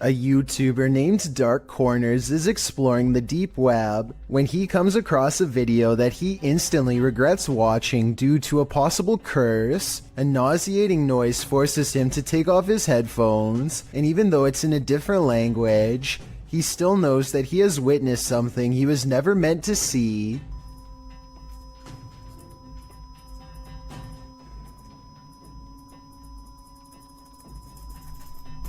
A YouTuber named Dark Corners is exploring the deep web when he comes across a video that he instantly regrets watching due to a possible curse. A nauseating noise forces him to take off his headphones, and even though it's in a different language, he still knows that he has witnessed something he was never meant to see.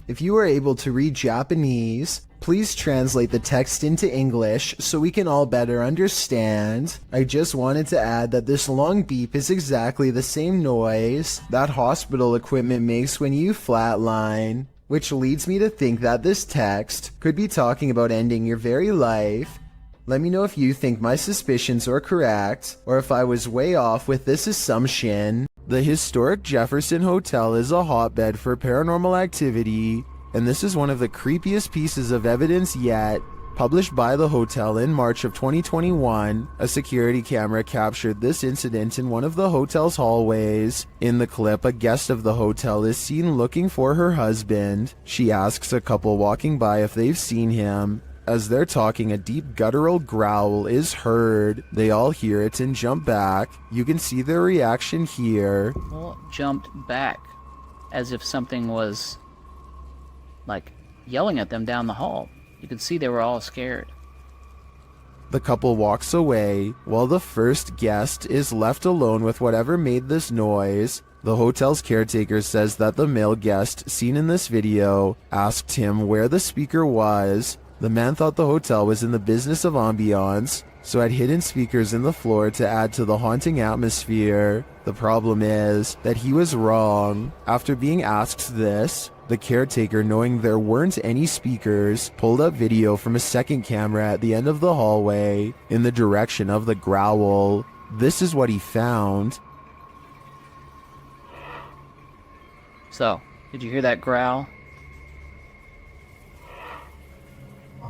If you are able to read Japanese, please translate the text into English so we can all better understand. I just wanted to add that this long beep is exactly the same noise that hospital equipment makes when you flatline, which leads me to think that this text could be talking about ending your very life. Let me know if you think my suspicions are correct, or if I was way off with this assumption. The historic Jefferson Hotel is a hotbed for paranormal activity, and this is one of the creepiest pieces of evidence yet. Published by the hotel in March of 2021, a security camera captured this incident in one of the hotel's hallways. In the clip, a guest of the hotel is seen looking for her husband. She asks a couple walking by if they've seen him. As they're talking, a deep guttural growl is heard. They all hear it and jump back. You can see their reaction here. Well, jumped back as if something was like yelling at them down the hall. You could see they were all scared. The couple walks away while the first guest is left alone with whatever made this noise. The hotel's caretaker says that the male guest seen in this video asked him where the speaker was. The man thought the hotel was in the business of ambiance, so had hidden speakers in the floor to add to the haunting atmosphere. The problem is that he was wrong. After being asked this, the caretaker, knowing there weren't any speakers, pulled up video from a second camera at the end of the hallway in the direction of the growl. This is what he found. So, did you hear that growl?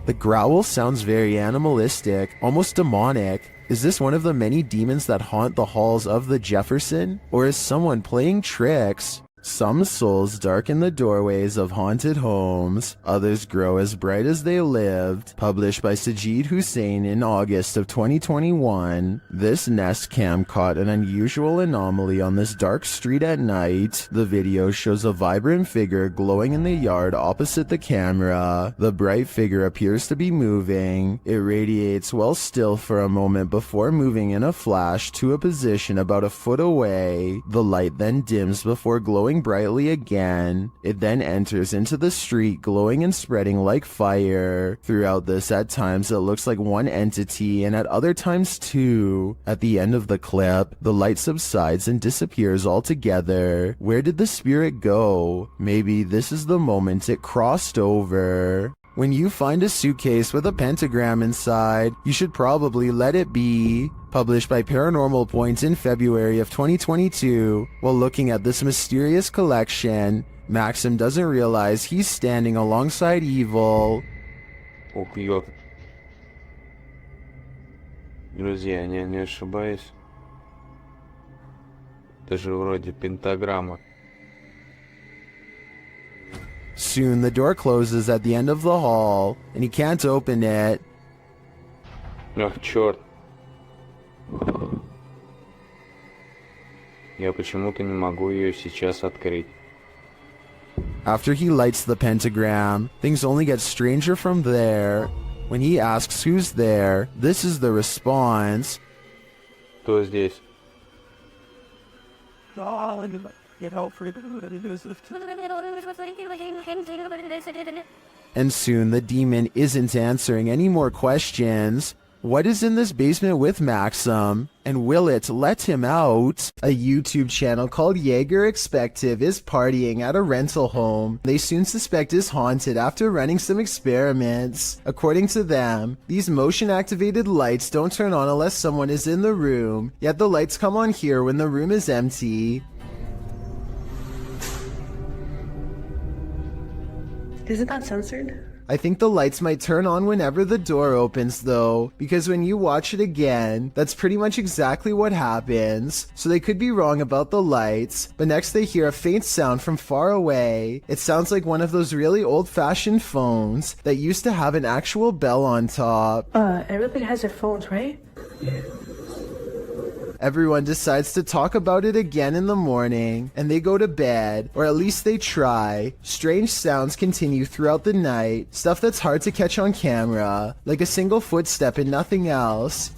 The growl sounds very animalistic, almost demonic. Is this one of the many demons that haunt the halls of the Jefferson? Or is someone playing tricks? Some souls darken the doorways of haunted homes, others grow as bright as they lived. Published by Sajid Hussein in August of 2021. This Nest Cam caught an unusual anomaly on this dark street at night. The video shows a vibrant figure glowing in the yard opposite the camera. The bright figure appears to be moving. It radiates while still for a moment before moving in a flash to a position about a foot away. The light then dims before glowing brightly again. It then enters into the street, glowing and spreading like fire. Throughout this, at times it looks like one entity, and at other times two. At the end of the clip, the light subsides and disappears altogether. Where did the spirit go? Maybe this is the moment it crossed over. When you find a suitcase with a pentagram inside, you should probably let it be. Published by Paranormal Points in February of 2022. While looking at this mysterious collection, Maxim doesn't realize he's standing alongside evil. Ох, ёп. Друзья, я не ошибаюсь. Это же вроде пентаграмма. Soon the door closes at the end of the hall, and he can't open it. Ах, черт. Я почему-то не могу ее сейчас открыть. After he lights the pentagram, things only get stranger from there. When he asks who's there, this is the response. Кто здесь? And soon the demon isn't answering any more questions. What is in this basement with Maxim? And will it let him out? A YouTube channel called Jaeger Expective is partying at a rental home. They soon suspect is haunted after running some experiments. According to them, these motion-activated lights don't turn on unless someone is in the room, yet the lights come on here when the room is empty. Isn't that censored? I think the lights might turn on whenever the door opens though, because when you watch it again, that's pretty much exactly what happens. So they could be wrong about the lights, but next they hear a faint sound from far away. It sounds like one of those really old-fashioned phones that used to have an actual bell on top. Everybody has their phones, right? Everyone decides to talk about it again in the morning, and they go to bed, or at least they try. Strange sounds continue throughout the night, stuff that's hard to catch on camera, like a single footstep and nothing else.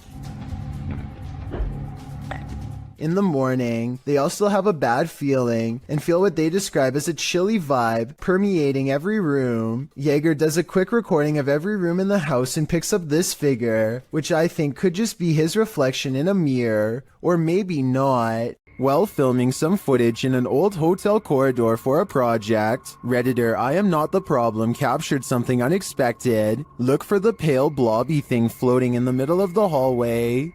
In the morning, they all still have a bad feeling and feel what they describe as a chilly vibe permeating every room. Jaeger does a quick recording of every room in the house and picks up this figure, which I think could just be his reflection in a mirror, or maybe not. While filming some footage in an old hotel corridor for a project, Redditor I Am Not the Problem captured something unexpected. Look for the pale blobby thing floating in the middle of the hallway.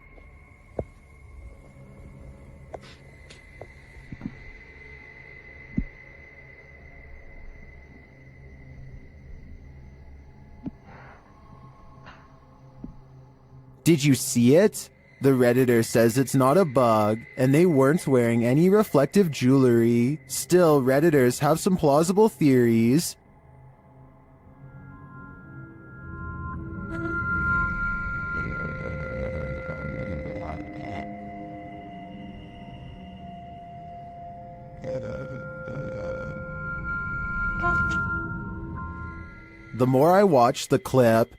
Did you see it? The Redditor says it's not a bug, and they weren't wearing any reflective jewelry. Still, Redditors have some plausible theories. The more I watch the clip,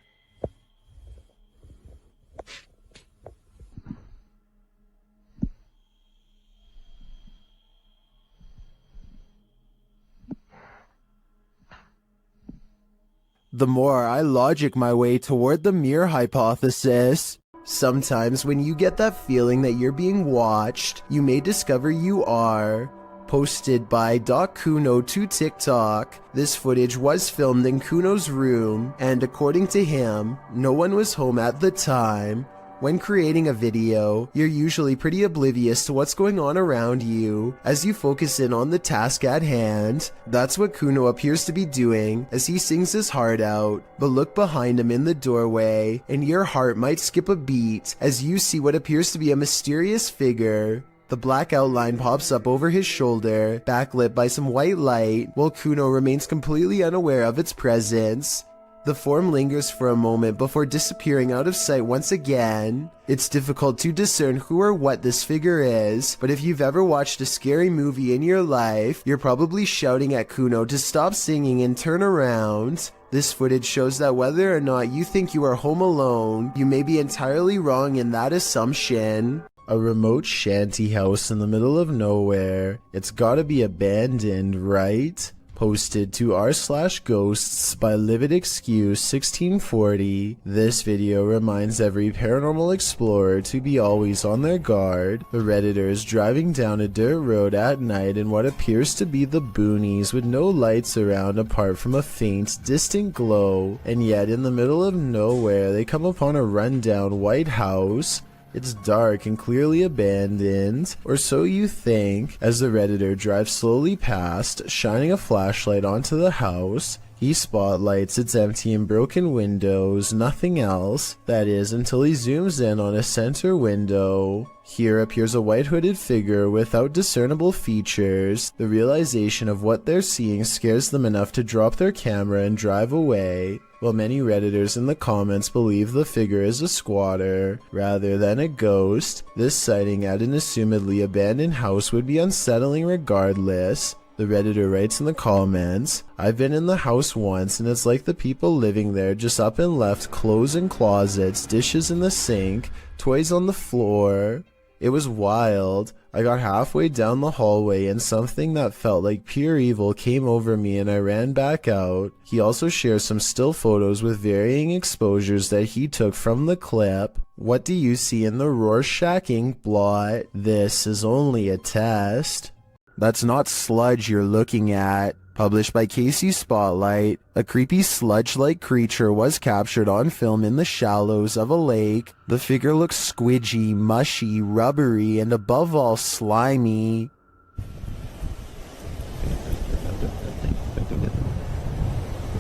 the more I logic my way toward the mirror hypothesis. Sometimes when you get that feeling that you're being watched, you may discover you are. Posted by Kuno to TikTok, this footage was filmed in Kuno's room, and according to him, no one was home at the time. When creating a video, you're usually pretty oblivious to what's going on around you as you focus in on the task at hand. That's what Kuno appears to be doing as he sings his heart out. But look behind him in the doorway and your heart might skip a beat as you see what appears to be a mysterious figure. The black outline pops up over his shoulder, backlit by some white light, while Kuno remains completely unaware of its presence. The form lingers for a moment before disappearing out of sight once again. It's difficult to discern who or what this figure is, but if you've ever watched a scary movie in your life, you're probably shouting at Kuno to stop singing and turn around. This footage shows that whether or not you think you are home alone, you may be entirely wrong in that assumption. A remote shanty house in the middle of nowhere. It's gotta be abandoned, right? Posted to r/ghosts by Livid Excuse 1640. This video reminds every paranormal explorer to be always on their guard. The Redditor is driving down a dirt road at night in what appears to be the boonies with no lights around apart from a faint, distant glow, and yet in the middle of nowhere they come upon a rundown white house. It's dark and clearly abandoned, or so you think, as the Redditor drives slowly past, shining a flashlight onto the house. He spotlights its empty and broken windows, nothing else, that is, until he zooms in on a center window. Here appears a white hooded figure without discernible features. The realization of what they're seeing scares them enough to drop their camera and drive away. While many Redditors in the comments believe the figure is a squatter rather than a ghost, this sighting at an assumedly abandoned house would be unsettling regardless. The Redditor writes in the comments, "I've been in the house once and it's like the people living there just up and left clothes in closets, dishes in the sink, toys on the floor. It was wild. I got halfway down the hallway and something that felt like pure evil came over me and I ran back out." He also shares some still photos with varying exposures that he took from the clip. What do you see in the Rorschach ink blot? This is only a test. That's not sludge you're looking at. Published by Casey Spotlight, a creepy sludge-like creature was captured on film in the shallows of a lake. The figure looks squidgy, mushy, rubbery, and above all slimy.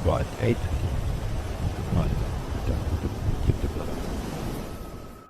What, 8?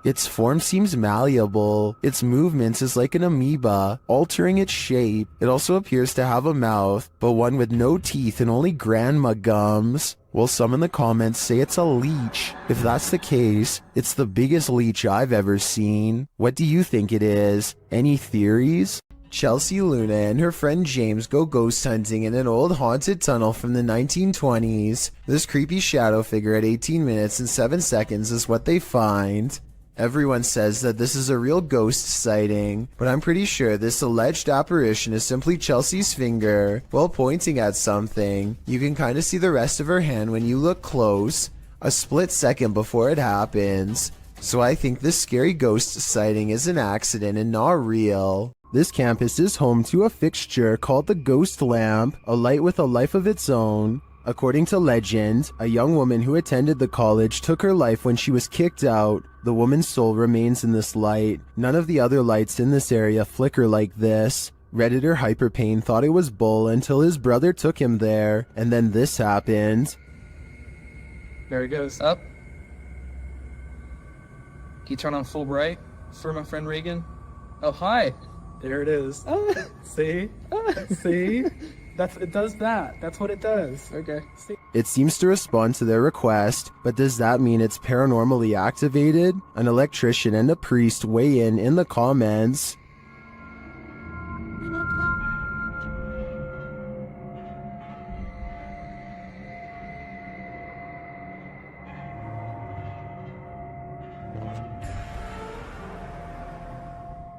Its form seems malleable. Its movements is like an amoeba, altering its shape. It also appears to have a mouth, but one with no teeth and only grandma gums. Well, some in the comments say it's a leech. If that's the case, it's the biggest leech I've ever seen. What do you think it is? Any theories? Chelsea Luna and her friend James go ghost hunting in an old haunted tunnel from the 1920s. This creepy shadow figure at 18 minutes and 7 seconds is what they find. Everyone says that this is a real ghost sighting, but I'm pretty sure this alleged apparition is simply Chelsea's finger while pointing at something. You can kind of see the rest of her hand when you look close, a split second before it happens. So I think this scary ghost sighting is an accident and not real. This campus is home to a fixture called the ghost lamp, a light with a life of its own. According to legend, a young woman who attended the college took her life when she was kicked out. The woman's soul remains in this light. None of the other lights in this area flicker like this. Redditor Hyperpain thought it was bull until his brother took him there, and then this happened. There it goes. Up. Can you turn on full bright for my friend Regan? Oh, hi. There it is. See? See? It does that. That's what it does. Okay. See? It seems to respond to their request, but does that mean it's paranormally activated? An electrician and a priest weigh in the comments.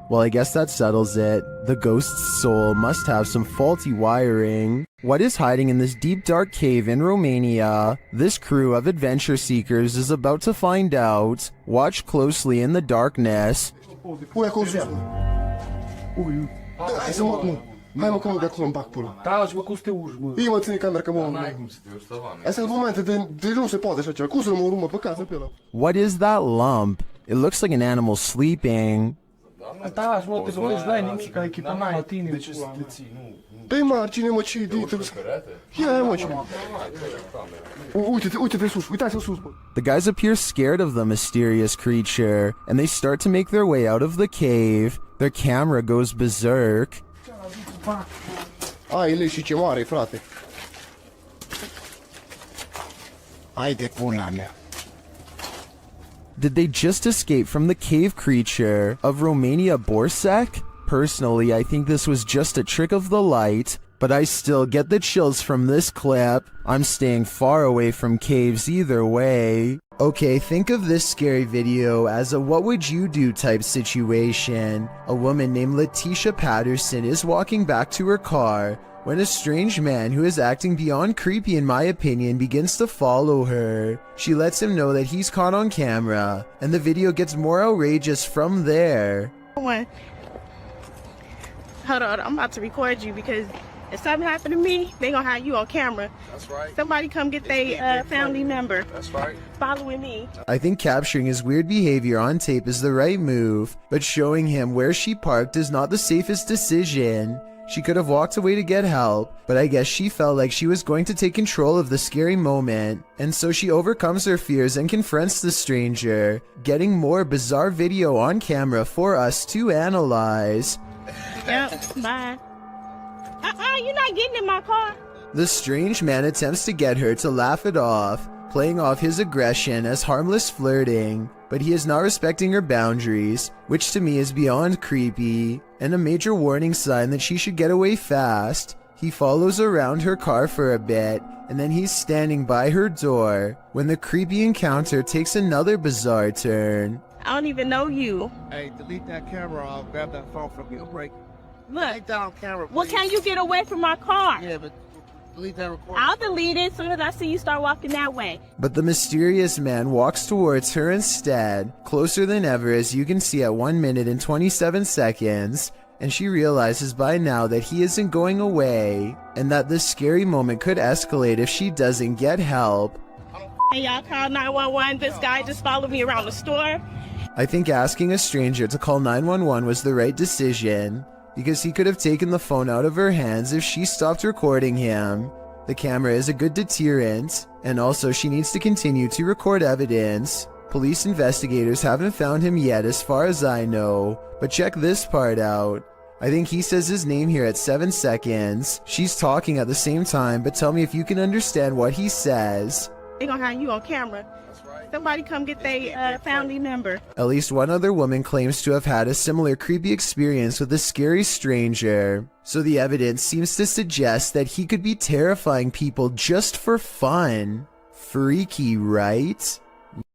Well, I guess that settles it. The ghost's soul must have some faulty wiring. What is hiding in this deep dark cave in Romania? This crew of adventure seekers is about to find out. Watch closely in the darkness. Ui, acolo sus, mă. Ui, hai să mă, mă. Hai mă, că mă, de acolo îmi bag până. Da, și mă, cum să te urci, mă? Ii, mă, ține camera, că mă... Astea sunt momente de nu se poate așa ceva. Cum să mă urmă pe casă pe ăla? What is that lump? It looks like an animal sleeping. Da, și mă, te să vezi, n-ai nimic, ai echipament la tine. De ce să te ții? Pe margine, mă, ce idei trebuie să... Ia, mă, ce... Uite-te sus, uitați-vă sus, mă. The guys appear scared of the mysterious creature, and they start to make their way out of the cave. Their camera goes berserk. Ai, lei și ce mare, frate. Hai de pula mea. Did they just escape from the cave creature of Romania Borsec? Personally, I think this was just a trick of the light, but I still get the chills from this clip. I'm staying far away from caves either way. Okay, think of this scary video as a what would you do type situation. A woman named Letitia Patterson is walking back to her car when a strange man who is acting beyond creepy in my opinion begins to follow her. She lets him know that he's caught on camera, and the video gets more outrageous from there. Hold on, I'm about to record you because if something happened to me, they gonna have you on camera. That's right. Somebody come get their family member. That's right. Following me. I think capturing his weird behavior on tape is the right move, but showing him where she parked is not the safest decision. She could have walked away to get help, but I guess she felt like she was going to take control of the scary moment, and so she overcomes her fears and confronts the stranger, getting more bizarre video on camera for us to analyze. Yep, bye. You're not getting in my car. The strange man attempts to get her to laugh it off, playing off his aggression as harmless flirting, but he is not respecting her boundaries, which to me is beyond creepy, and a major warning sign that she should get away fast. He follows around her car for a bit, and then he's standing by her door, when the creepy encounter takes another bizarre turn. I don't even know you. Hey, delete that camera. I'll grab that phone from you. Break. Look, Take down camera, well, can you get away from my car? Yeah, but delete that recording. I'll delete it as soon as I see you start walking that way. But the mysterious man walks towards her instead, closer than ever as you can see at 1 minute and 27 seconds, and she realizes by now that he isn't going away, and that this scary moment could escalate if she doesn't get help. Hey, y'all call 911. This guy just followed me around the store. I think asking a stranger to call 911 was the right decision, because he could have taken the phone out of her hands if she stopped recording him. The camera is a good deterrent, and also she needs to continue to record evidence. Police investigators haven't found him yet as far as I know, but check this part out. I think he says his name here at 7 seconds. She's talking at the same time, but tell me if you can understand what he says. They gonna have you on camera. Somebody come get their family member. At least one other woman claims to have had a similar creepy experience with a scary stranger. So the evidence seems to suggest that he could be terrifying people just for fun. Freaky, right?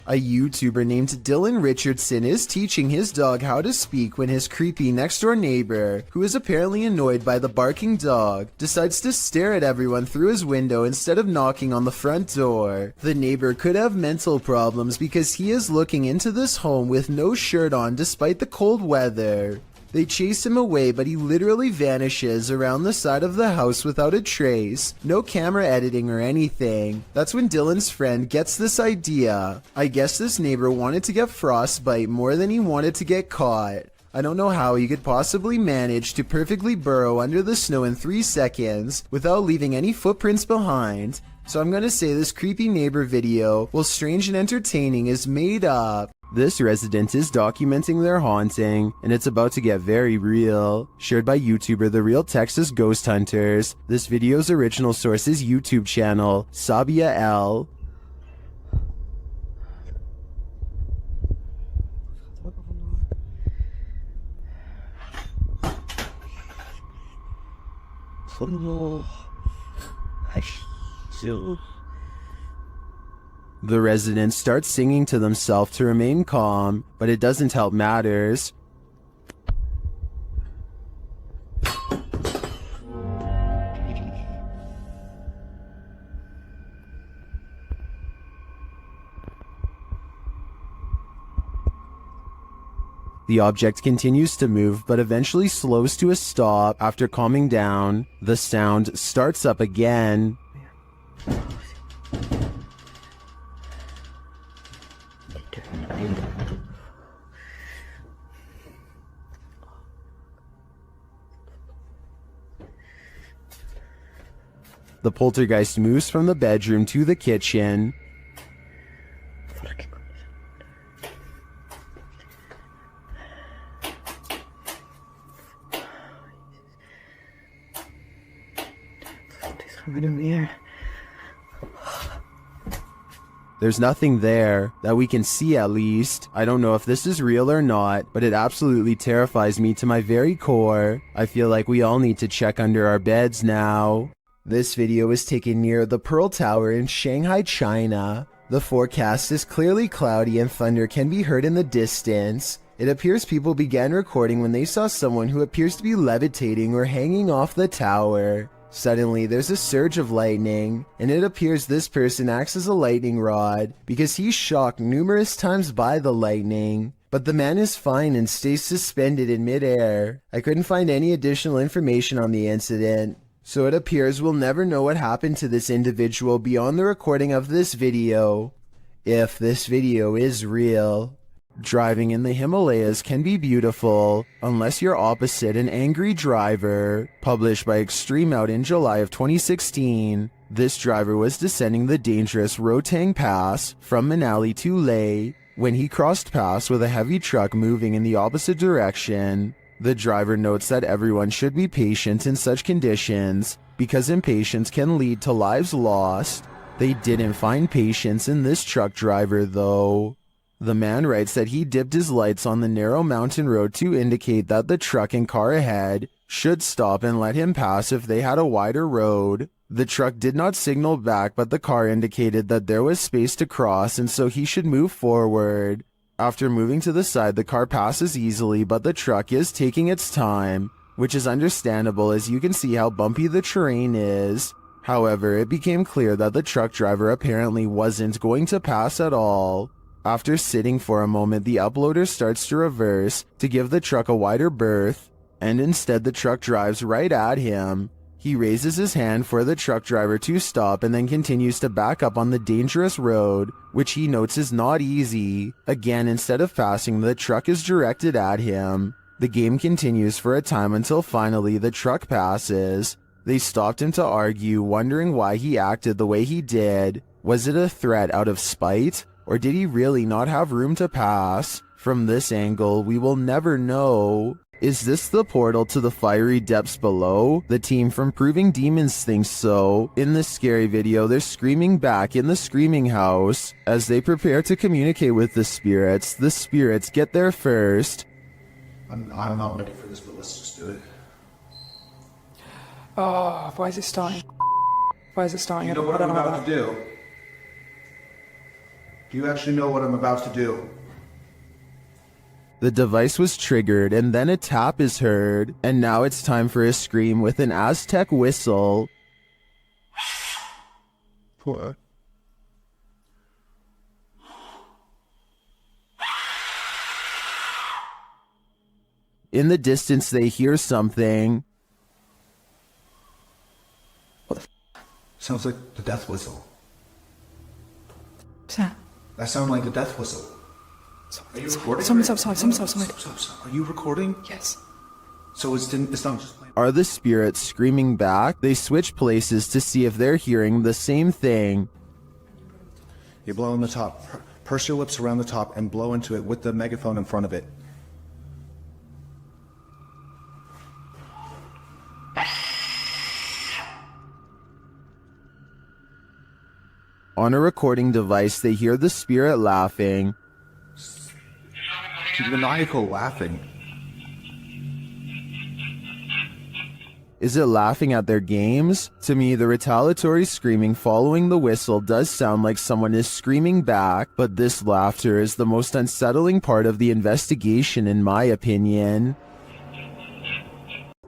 A YouTuber named Dylan Richardson is teaching his dog how to speak when his creepy next-door neighbor, who is apparently annoyed by the barking dog, decides to stare at everyone through his window instead of knocking on the front door. The neighbor could have mental problems because he is looking into this home with no shirt on despite the cold weather. They chase him away, but he literally vanishes around the side of the house without a trace. No camera editing or anything. That's when Dylan's friend gets this idea. I guess this neighbor wanted to get frostbite more than he wanted to get caught. I don't know how he could possibly manage to perfectly burrow under the snow in 3 seconds without leaving any footprints behind. So I'm gonna say this creepy neighbor video, while strange and entertaining, is made up. This resident is documenting their haunting, and it's about to get very real. Shared by YouTuber The Real Texas Ghost Hunters. This video's original source is YouTube channel, Sabia L. The residents start singing to themselves to remain calm, but it doesn't help matters. The object continues to move, but eventually slows to a stop after calming down. The sound starts up again. The poltergeist moves from the bedroom to the kitchen. There's nothing there, that we can see at least. I don't know if this is real or not, but it absolutely terrifies me to my very core. I feel like we all need to check under our beds now. This video was taken near the Pearl Tower in Shanghai, China. The forecast is clearly cloudy and thunder can be heard in the distance. It appears people began recording when they saw someone who appears to be levitating or hanging off the tower. Suddenly, there's a surge of lightning, and it appears this person acts as a lightning rod because he's shocked numerous times by the lightning. But the man is fine and stays suspended in midair. I couldn't find any additional information on the incident, so it appears we'll never know what happened to this individual beyond the recording of this video. If this video is real. Driving in the Himalayas can be beautiful, unless you're opposite an angry driver. Published by Extreme Out in July of 2016. This driver was descending the dangerous Rotang Pass from Manali to Leh when he crossed paths with a heavy truck moving in the opposite direction. The driver notes that everyone should be patient in such conditions, because impatience can lead to lives lost. They didn't find patience in this truck driver though. The man writes that he dipped his lights on the narrow mountain road to indicate that the truck and car ahead should stop and let him pass if they had a wider road. The truck did not signal back, but the car indicated that there was space to cross and so he should move forward. After moving to the side, the car passes easily, but the truck is taking its time, which is understandable as you can see how bumpy the terrain is. However, it became clear that the truck driver apparently wasn't going to pass at all. After sitting for a moment, the uploader starts to reverse to give the truck a wider berth, and instead the truck drives right at him. He raises his hand for the truck driver to stop and then continues to back up on the dangerous road, which he notes is not easy. Again, instead of passing, the truck is directed at him. The game continues for a time until finally the truck passes. They stopped him to argue, wondering why he acted the way he did. Was it a threat out of spite? Or did he really not have room to pass? From this angle, we will never know. Is this the portal to the fiery depths below? The team from Proving Demons thinks so. In this scary video, they're screaming back in the screaming house. As they prepare to communicate with the spirits get there first. I'm not ready for this, but let's just do it. Oh, why is it starting? Why is it starting? You know what I'm about to do? Do you actually know what I'm about to do? The device was triggered, and then a tap is heard, and now it's time for a scream with an Aztec whistle. What? In the distance, they hear something. Sounds like the death whistle. What's that? That sounds like the death whistle. Are you recording? Someone's outside. Are you recording? Yes. So it's not just playing. Are the spirits screaming back? They switch places to see if they're hearing the same thing. You blow in the top. Purse your lips around the top and blow into it with the megaphone in front of it. On a recording device, they hear the spirit laughing. Maniacal laughing. Is it laughing at their games? To me, the retaliatory screaming following the whistle does sound like someone is screaming back, but this laughter is the most unsettling part of the investigation in my opinion.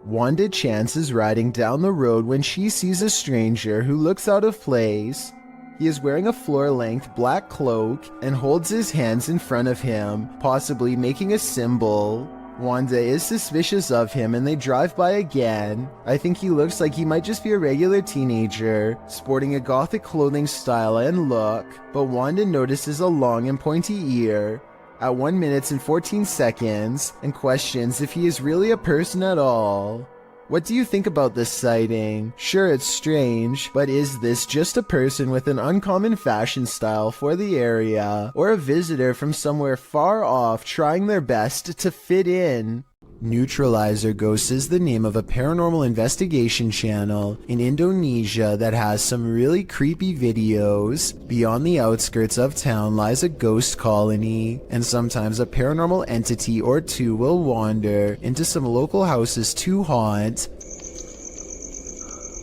Wanda Chance is riding down the road when she sees a stranger who looks out of place. He is wearing a floor-length black cloak and holds his hands in front of him, possibly making a symbol. Wanda is suspicious of him and they drive by again. I think he looks like he might just be a regular teenager, sporting a gothic clothing style and look, but Wanda notices a long and pointy ear at 1 minute and 14 seconds and questions if he is really a person at all. What do you think about this sighting? Sure, it's strange, but is this just a person with an uncommon fashion style for the area, or a visitor from somewhere far off trying their best to fit in? Neutralizer Ghost is the name of a paranormal investigation channel in Indonesia that has some really creepy videos. Beyond the outskirts of town lies a ghost colony, and sometimes a paranormal entity or two will wander into some local houses to haunt.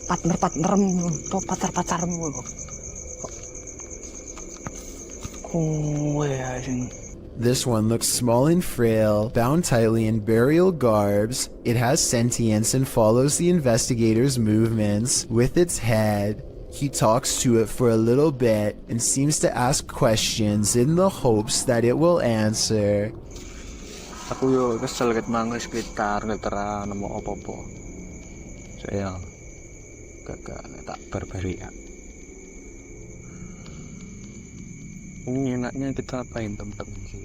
Partner-partnermu, tuh pacar-pacarmu. Kue anjing. This one looks small and frail, bound tightly in burial garbs. It has sentience and follows the investigator's movements with its head. He talks to it for a little bit and seems to ask questions in the hopes that it will answer. Aku yo kesel ket mangga sekitar netera nemu opo-opo. Saya gak tak berbarian. Enaknya kita apain teman-teman sih?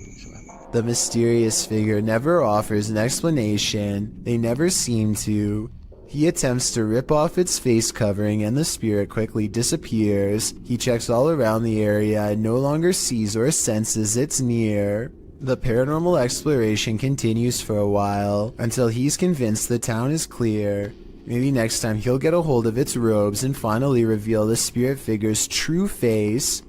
The mysterious figure never offers an explanation. They never seem to. He attempts to rip off its face covering and the spirit quickly disappears. He checks all around the area and no longer sees or senses it's near. The paranormal exploration continues for a while until he's convinced the town is clear. Maybe next time he'll get a hold of its robes and finally reveal the spirit figure's true face.